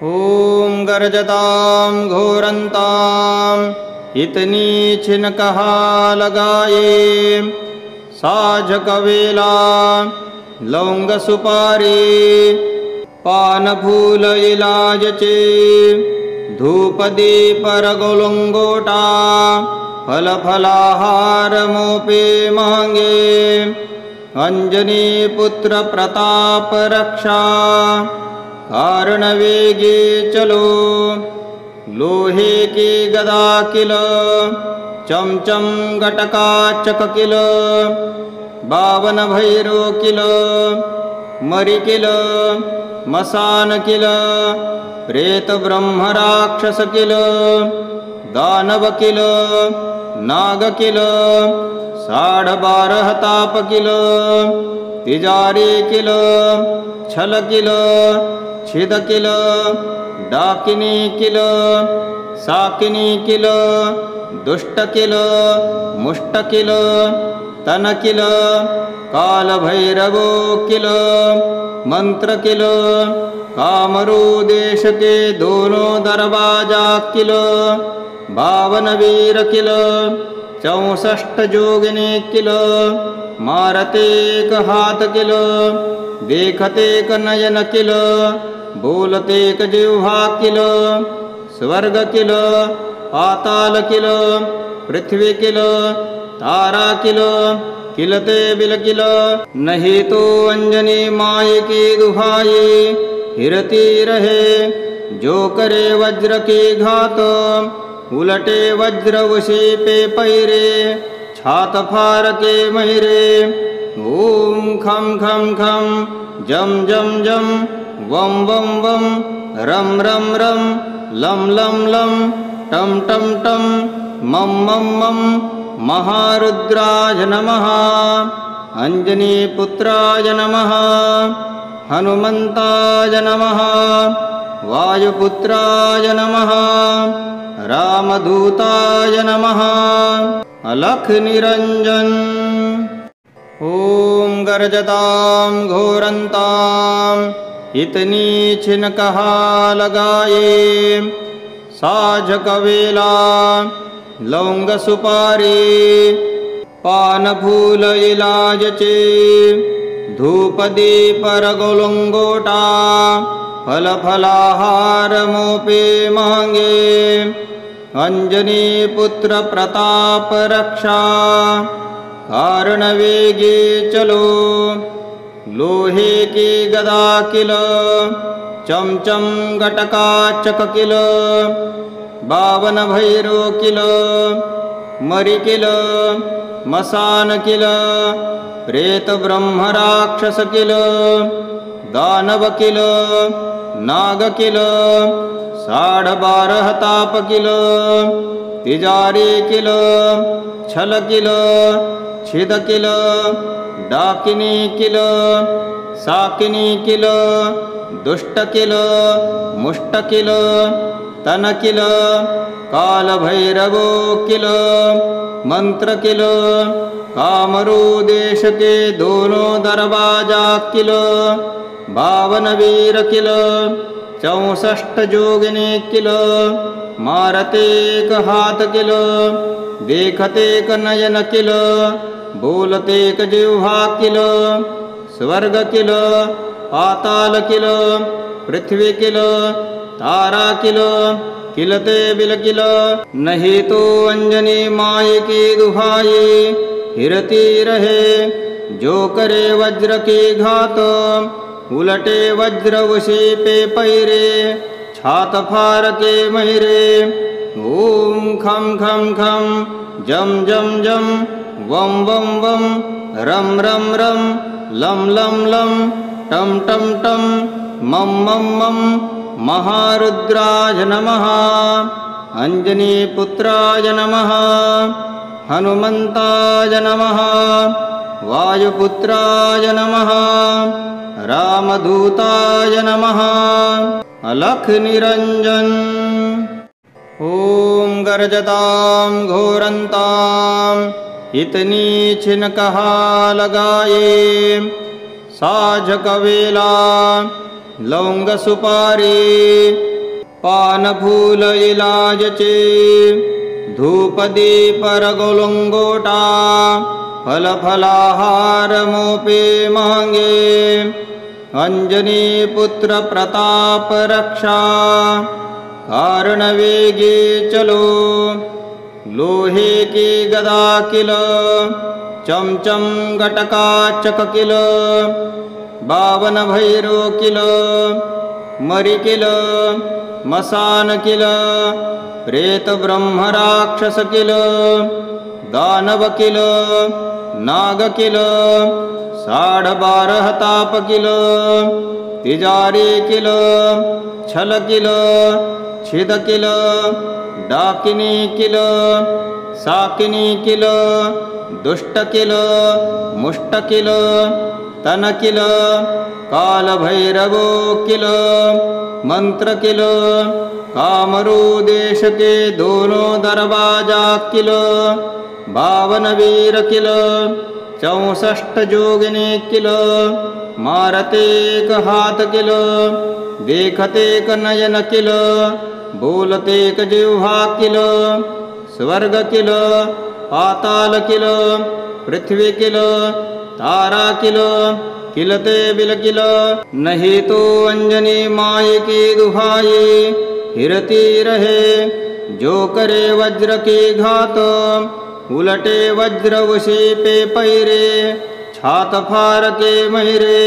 ॐ गर्जतां घोरन्तां इतनी छिनकः लगाए साझ कवेला लौंग सुपारी पान फूल इलाज चे धूप दीप रगोलंगोटा फल फलाहार मोपे मांगे अंजनी पुत्र प्रताप रक्षा कारण वेगे चलो लोहे की गदा किल चमचम गटका चक किल बावन भैरो किल मरि किल मसान किल प्रेत ब्रह्म राक्षस किल दानव किल नाग किल 12.5 ताप किल तिजारी किल छल किल छिद किल डाकिनी किल साकिनी किल दुष्ट किल मुष्ट किल तन किल काल भैरवो किल मंत्र किल कामरू देश के दोनों दरवाजा किल 52 वीर किल 64 जोगिनी किल मारते क हाथ किल देखते क नयन किल बोलते क जिह्वा किल स्वर्ग किल पाताल किल पृथ्वी किल तारा किल किलते बिल किल नहीं तो अंजनी माय की दुहाई हिरती रहे जो करे वज्र की घात उलटे वज्र उसी पे पैरे छात फार के महिरे ओम खम खम खम जम जम जम वम वम वम रम रम रम लम लम लम टम टम टम मम मम मम महारुद्राय नमः अंजनी पुत्राय नमः हनुमन्ताय नमः वायुपुत्राय नमः रामदूताय नमः अलख निरंजन ॐ गर्जतां घोरन्तां इतनी छिनकः लगाए साझ कवेला लौंग सुपारी पान फूल इलाज चे धूप दीप रगोलंगोटा फल फलाहार मोपे मांगे अंजनी पुत्र प्रताप रक्षा कारण वेगे चलो लोहे की गदा किल चमचम गटका चक किल 52 भैरो किल मरि किल मसान किल प्रेत ब्रह्म राक्षस किल दानव किल नाग किल 12.5 ताप किल तिजारी किल छल किल छिद किल डाकिनी किल साकिनी किल दुष्ट किल मुष्ट किल तन किल काल भैरवो किल मंत्र किल कामरू देश के दोनों दरवाजा किल 52 वीर किल 64 जोगिनी किल मारते क हाथ किल देखते क नयन किल बोलते क जिह्वा किल स्वर्ग किल पाताल किल पृथ्वी किल तारा किल किलते बिल किल नहीं तो अंजनी माय की दुहाई हिरती रहे जो करे वज्र की घात उलटे वज्र उसी पे पैरे छात फार के महिरे ओम खम खम खम जम जम जम वम वम वम रम रम रम लम लम लम टम टम टम मम मम मम महारुद्राय नमः अंजनी पुत्राय नमः हनुमन्ताय नमः वायुपुत्राय नमः रामदूताय नमः अलख निरंजन ॐ गर्जतां घोरन्तां इतनी छिनकः लगाए साझ कवेला लौंग सुपारी पान फूल इलायची धूप दीप रगोलंगोटा फल फलाहार मोपे मांगे अंजनी पुत्र प्रताप रक्षा कारण वेगी चलो लोहे की गदा किल चमचम गटका चक किल बावन भैरो किल मरि किल मसान किल प्रेत ब्रह्म राक्षस किल दानव किल नाग किल 12.5 ताप किल तिजारी किल छल किल छिद किल डाकिनी किल साकिनी किल दुष्ट किल मुष्ट किल तन किल काल भैरवो किल मंत्र किल कामरू देश के दोनों दरवाजा किल 52 वीर किल 64 जोगिनी किल मारते एक हाथ किल देखते एक नयन किल बोलते एक जिह्वा किल स्वर्ग किल पाताल किल पृथ्वी किल तारा किल किलते बिल किल नहीं तो अंजनी माय की दुहाई हिरती रहे जो करे वज्र की घात उलटे वज्र उसी पे पैरे छात फार के महिरे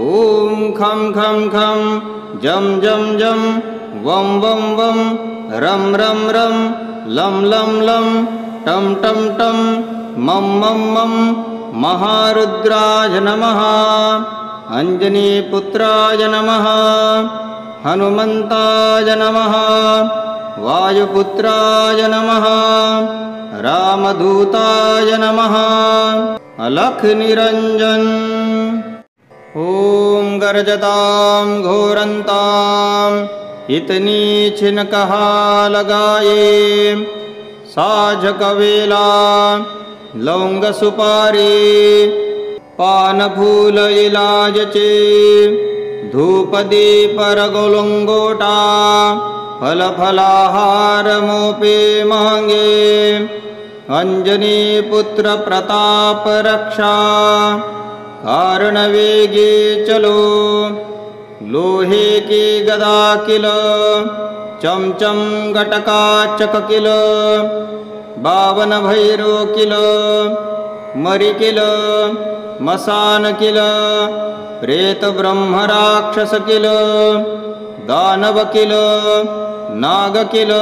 ओम खम खम खम जम जम जम वम वम वम रम रम रम लम लम लम टम टम टम मम मम मम महारुद्राय नमः अंजनी पुत्राय नमः हनुमन्ताय नमः वायुपुत्राय नमः रामदूताय नमः अलख निरंजन ओम गर्जतां घोरन्तां इतनी छिन कहा लगाए साझ कवेला लौंग सुपारी पान फूल इलायची धूप दीप रगोलंगोटा फल फलाहार मोपे मांगे अंजनी पुत्र प्रताप रक्षा कारण वेगी चलो लोहे की गदा किल चमचम गटका चक किल 52 भैरो किल मरि किल मसान किल प्रेत ब्रह्म राक्षस किल दानव किल नाग किल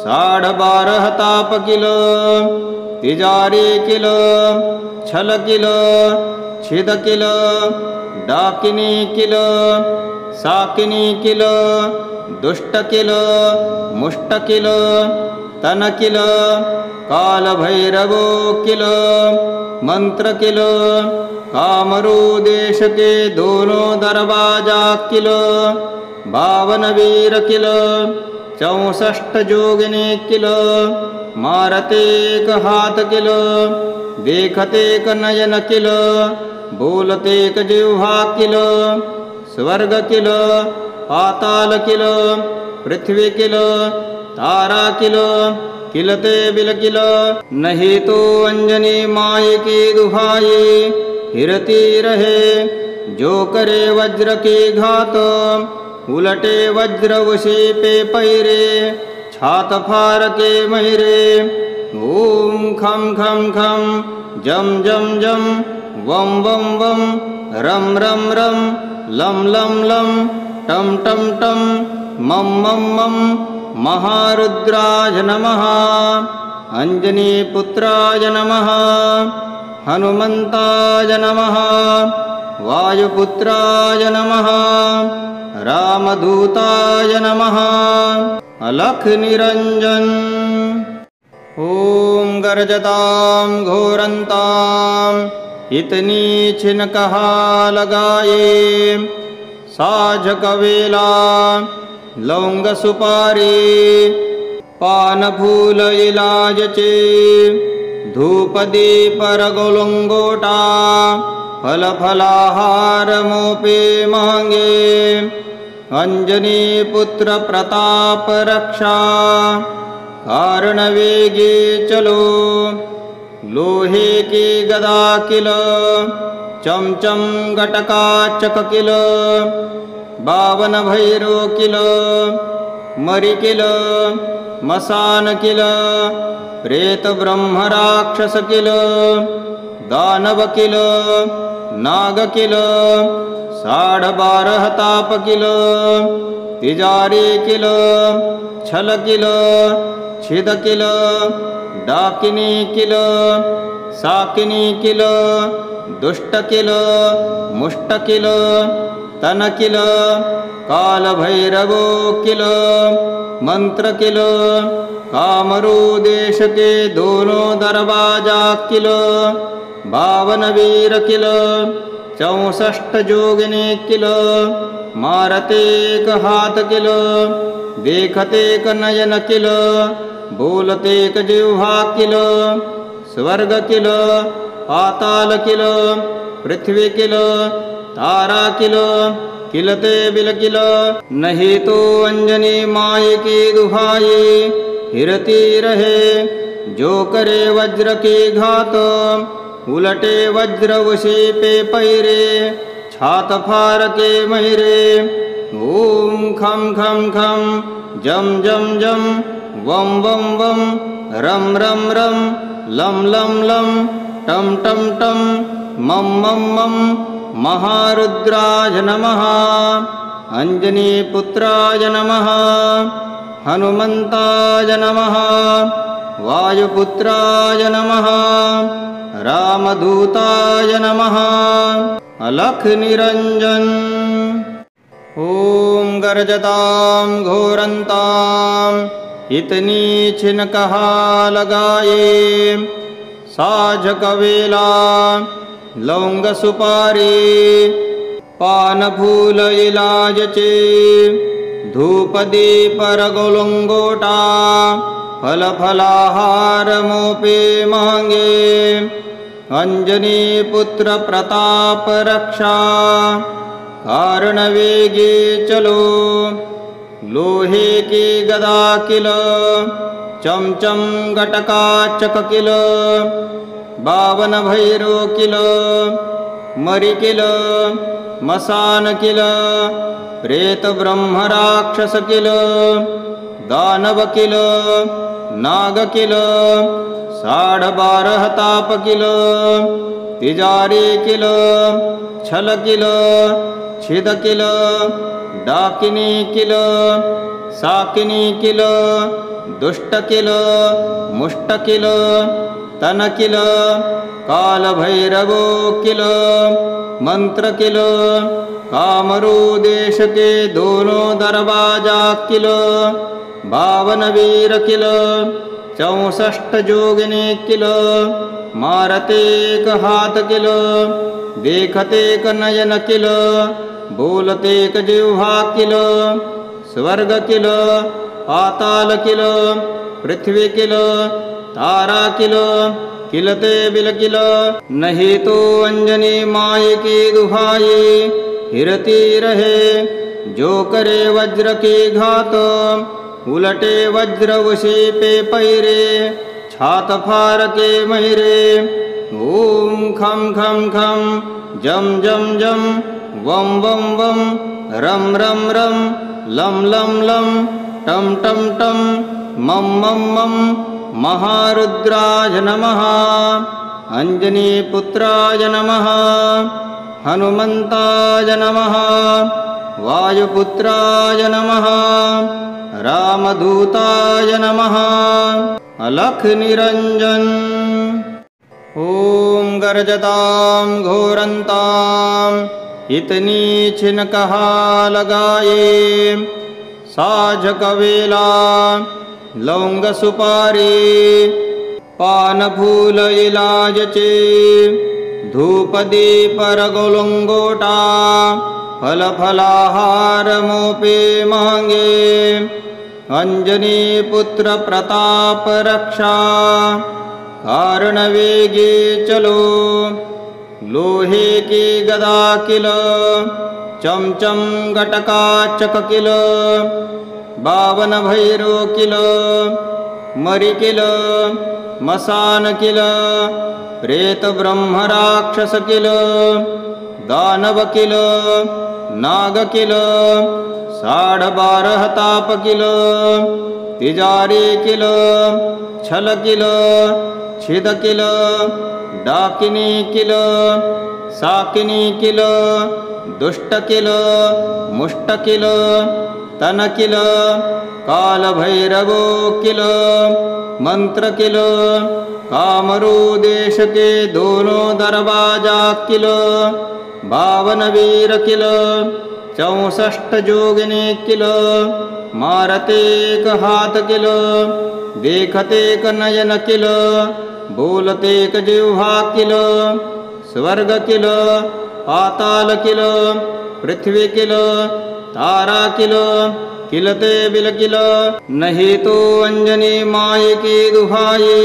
12.5 ताप किल तिजारी किल छल किल छिद किल डाकिनी किल साकिनी किल दुष्ट किल मुष्ट किल तन किल काल भैरवो किल मंत्र किल कामरू देश के दोनों दरवाजा किल 52 वीर किल 64 जोगिनी किल मारते एक हाथ किल देखते एक नयन किल बोलते एक जिह्वा किल स्वर्ग किल पाताल किल पृथ्वी किल तारा किल किलते बिल किल नहीं तो अंजनी माय की दुहाई हिरती रहे जो करे वज्र की घात उलटे वज्र उसी पे पैरे छात फार के महिरे ओम खम खम खम जम जम जम वम वम वम रम रम रम लम लम लम टम टम टम मम मम मम महारुद्राय नमः अंजनी पुत्राय नमः हनुमन्ताय नमः वायुपुत्राय नमः रामदूताय नमः अलख निरंजन ओम गर्जतां घोरन्तां इतनी छिन कहा लगाए साझ कवेला लौंग सुपारी पान फूल इलायची धूप दीप रगोलंगोटा फल फलाहार मोपे मांगे। अंजनी पुत्र प्रताप रक्षा कारण वेगे चलो। लोहे की गदा किल चमचम गटका चक किल। बावन भैरो किल मरि किल मसान किल। प्रेत ब्रह्म राक्षस किल दानव किल नाग किल। 12.5 ताप किल तिजारी किल छल किल छिद किल। डाकिनी किल साकिनी किल दुष्ट किल मुष्ट किल तन किल। काल भैरवो किल मंत्र किल। कामरू देश के दोनों दरवाजा किल। 52 वीर किल 64 जोगिनी किल। मारते एक हाथ किल देखते एक नयन किल। बोलते एक जिह्वा किल। स्वर्ग किल पाताल किल पृथ्वी किल तारा किल किलते बिल किल। नहीं तो अंजनी माय की दुहाई हिरती रहे। जो करे वज्र की घात उलटे वज्र उसी पे पैरे। छात फार के महिरे ओम खम खम खम जम जम जम वम वम वम रम रम रम लम लम लम टम टम टम मम मम मम। महारुद्राय नमः। अंजनी पुत्राय नमः। हनुमन्ताय नमः। वायुपुत्राय नमः। रामदूताय नमः। अलख निरंजन। ओम गर्जतां घोरन्तां इतनी छिन कहा लगाए। साझ कवेला लौंग सुपारी पान फूल इलाज चे। धूप दीप रगोलंगोटा फल फलाहार मोपे मांगे। अंजनी पुत्र प्रताप रक्षा कारण वेगे चलो। लोहे की गदा किल चमचम गटका चक किल। 52 भैरो किल मरि किल मसान किल। प्रेत ब्रह्म राक्षस किल दानव किल नाग किल। 12.5 ताप किल तिजारी किल छल किल छिद किल। डाकिनी किल साकिनी किल दुष्ट किल मुष्ट किल तन किल। काल भैरवो किल मंत्र किल। कामरू देश के दोनों दरवाजा किल। 52 वीर किल 64 जोगिनी किल। मारते एक हाथ किल देखते एक नयन किल। बोलते एक जिह्वा किल। स्वर्ग किल पाताल किल पृथ्वी किल तारा किल किलते बिल किल। नहीं तो अंजनी माय की दुहाई हिरती रहे। जो करे वज्र की घात उलटे वज्र उसी पे पैरे। छात फार के महिरे ओम खम खम खम जम जम जम वम वम वम रम रम रम लम लम लम टम टम टम मम मम मम। महारुद्राय नमः। अंजनी पुत्राय नमः। हनुमन्ताय नमः। वायुपुत्राय नमः। रामदूताय नमः। अलख निरंजन। ओम गर्जतां घोरन्तां इतनी छिन कहा लगाए। साझ कवेला लौंग सुपारी पान फूल इलाज चे। धूप दीप रगोलंगोटा फल फलाहार मोपे मांगे। अंजनी पुत्र प्रताप रक्षा कारण वेगे चलो। लोहे की गदा किल चमचम घटकाचक किल बावन भैरो किल मरी किल मसान किल प्रेत ब्रह्म राक्षस किल दानव किल नाग किल 12.5 ताप किल तिजारी किल छल किल छिद किल डाकिनी किल साकिनी किल दुष्ट किल मुष्ट किल तन किल काल भैरवो किल मंत्र किल कामरू देश के दोनों दरवाजा किल 52 वीर किल 64 जोगिनी किल मारते एक हाथ किल देखते एक नयन किल बोलते एक जिह्वा किल स्वर्ग किल पाताल किल पृथ्वी किल तारा किल किलते बिल किल नहीं तो अंजनी माय की दुहाई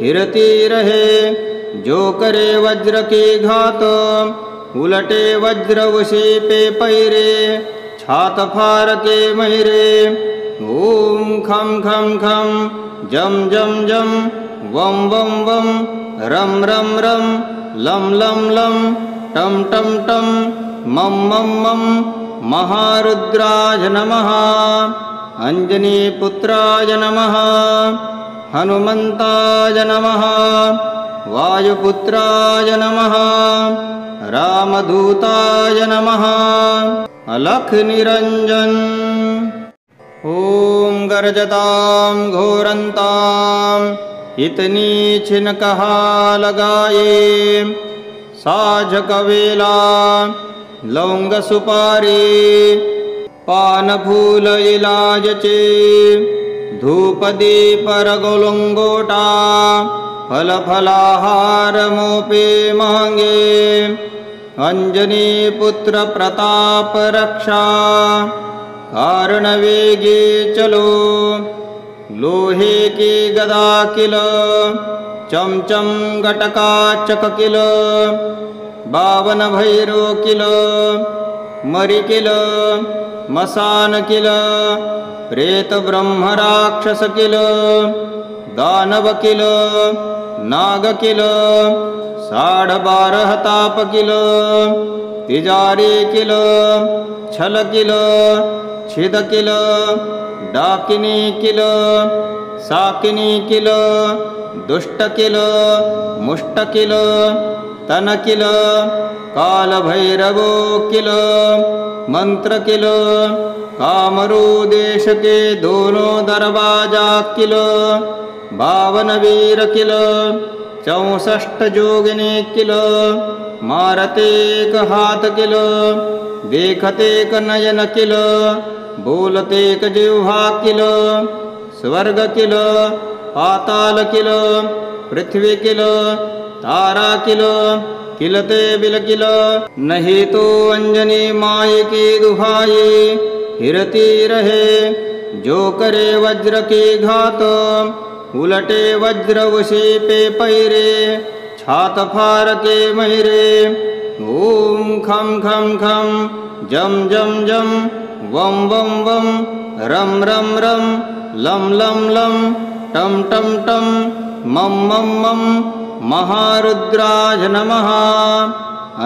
हिरती रहे जो करे वज्र की घात उलटे वज्र उसी पे पैरे छात फार के महिरे ओम खम खम खम जम जम जम वम वम वम रम रम रम लम लम लम टम टम टम मम मम मम महारुद्राय नमः अंजनी पुत्राय नमः हनुमंताय नमः वायुपुत्राय नमः रामदूताय नमः अलख निरंजन ओम गर्जतां घोरन्तां इतनी छिन कहा लगाए साझ कवेला लौंग सुपारी पान फूल इलाज चे धूप दीप रगोलंगोटा फल फलाहार मोपे मांगे अंजनी पुत्र प्रताप रक्षा कारण वेगे चलो लोहे की गदा किल चमचम घटकाचक किल 52 भैरो किल मरी किल मसान किल प्रेत ब्रह्म राक्षस किल दानव किल नाग किल 12.5 ताप किल तिजारी किल छल किल छिद किल डाकिनी किल साकिनी किल दुष्ट किल मुष्ट किल तन किल काल भैरवो किल मंत्र किल कामरू देश के दोनों दरवाजा किल 52 वीर किल 64 जोगिनी किल मारते एक हाथ किल देखते एक नयन किल बोलते एक जिह्वा किल स्वर्ग किल पाताल किल पृथ्वी किल तारा किल किलते बिल किल नहीं तो अंजनी माय की दुहाई हिरती रहे जो करे वज्र की घात उलटे वज्र उसी पे पैरे छात फार के महिरे ओम खम खम खम जम जम जम वम वम वम रम रम रम लम लम लम टम टम टम मम मम मम महारुद्राय नमः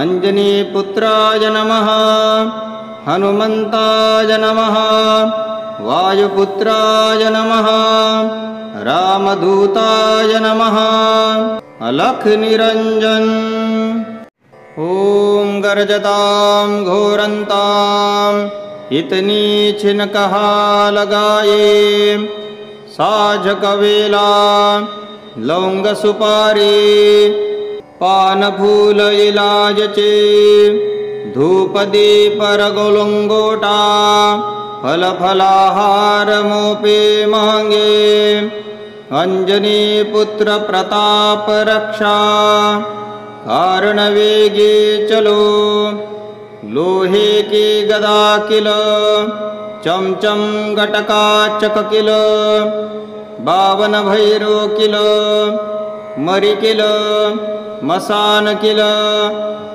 अंजनी पुत्राय नमः हनुमंताय नमः वायुपुत्राय नमः रामदूताय नमः अलख निरंजन ओम गर्जतां घोरन्तां इतनी छिन कहा लगाए साझ कवेला लौंग सुपारी पान फूल इलाज चे धूप दीप रगोलंगोटा फल फलाहार मोपे मांगे अंजनी पुत्र प्रताप रक्षा कारण वेगे चलो लोहे की गदा किल चमचम घटकाचक किल 52 भैरो किल मरी किल मसान किल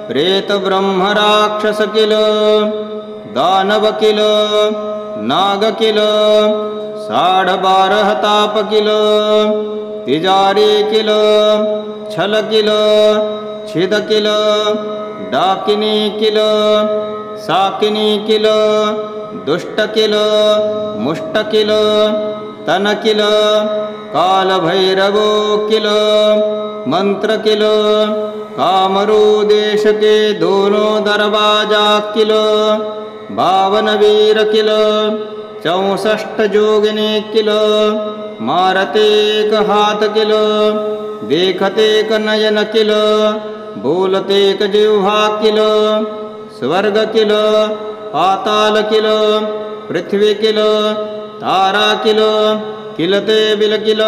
प्रेत ब्रह्म राक्षस किल दानव किल नाग किल 12.5 ताप किल तिजारी किल छल किल छिद किल डाकिनी किल साकिनी किल दुष्ट किल मुष्ट किल तन किल काल भैरवो किल मंत्र किल कामरू देश के दोनों दरवाजा किल 52 वीर किल 64 जोगिनी किल मारते क हाथ किल देखते क नयन किल बोलते क जिह्वा किल स्वर्ग किल पाताल किल पृथ्वी किल तारा किल किलते बिल किल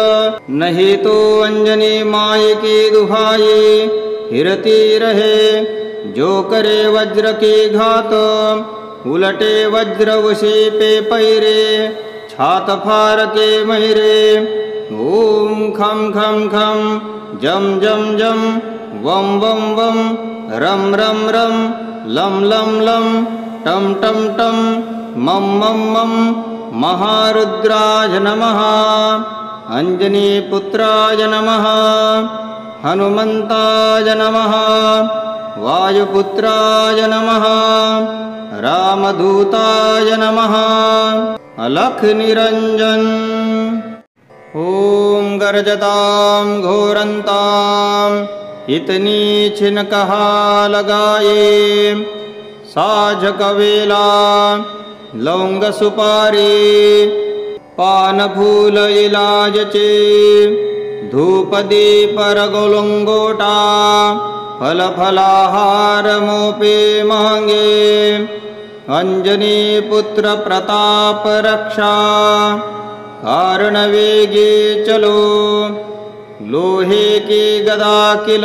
नहीं तो अंजनी माय की दुहाई हिरती रहे जो करे वज्र की घात उलटे वज्र उसी पे पैरे छात फार के महिरे ओम खम खम खम जम जम जम वम वम वम रम रम रम लम लम लम टम टम टम मम मम मम महारुद्राय नमः अंजनी पुत्राय नमः हनुमंताय नमः वायुपुत्राय नमः रामदूताय नमः अलख निरंजन ओम गर्जतां घोरन्तां इतनी छिन कहा लगाए साझ कवेला लौंग सुपारी पान फूल इलाज चे धूप दीप रगोलंगोटा फल फलाहार मोपे मांगे अंजनी पुत्र प्रताप रक्षा कारण वेगे चलो लोहे की गदा किल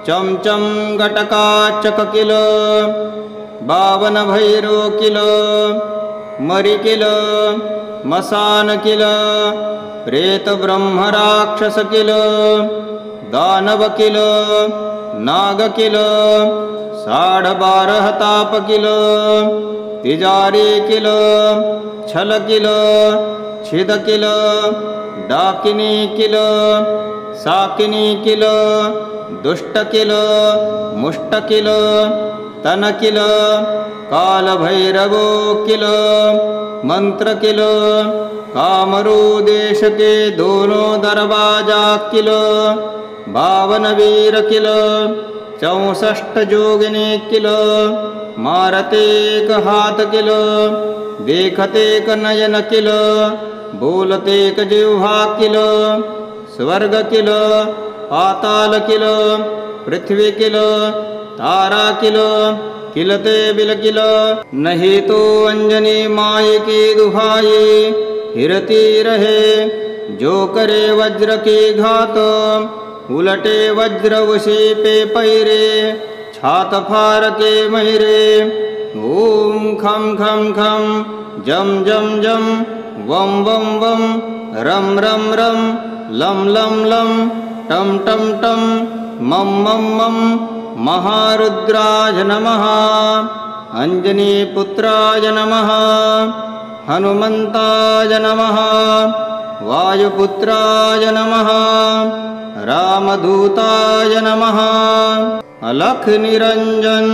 चमचम गटका चक किल 52 भैरो किल मरि किल मसान किल प्रेत ब्रह्म राक्षस किल दानव किल नाग किल 12.5 ताप किल तिजारी किल छल किल छिद किल डाकिनी किल साकिनी किल दुष्ट किल मुष्ट किल तन किल काल भैरवो किल मंत्र किल कामरू देश के दोनों दरवाजा किल 52 वीर किल 64 जोगिनी किल मारते क हाथ किल देखते क नयन किल बोलते क जिह्वा किल स्वर्ग किल पाताल किल पृथ्वी किल तारा किल किलते बिल किल नहीं तो अंजनी माय की दुहाई हिरती रहे जो करे वज्र की घात उलटे वज्र उसी पे पैरे छात फार के महिरे ओम खम खम खम जम जम जम वम वम वम रम रम रम लम लम लम टम टम टम मम मम मम महारुद्राय नमः अंजनी पुत्राय नमः हनुमंताय नमः वायुपुत्राय नमः रामदूताय नमः अलख निरंजन।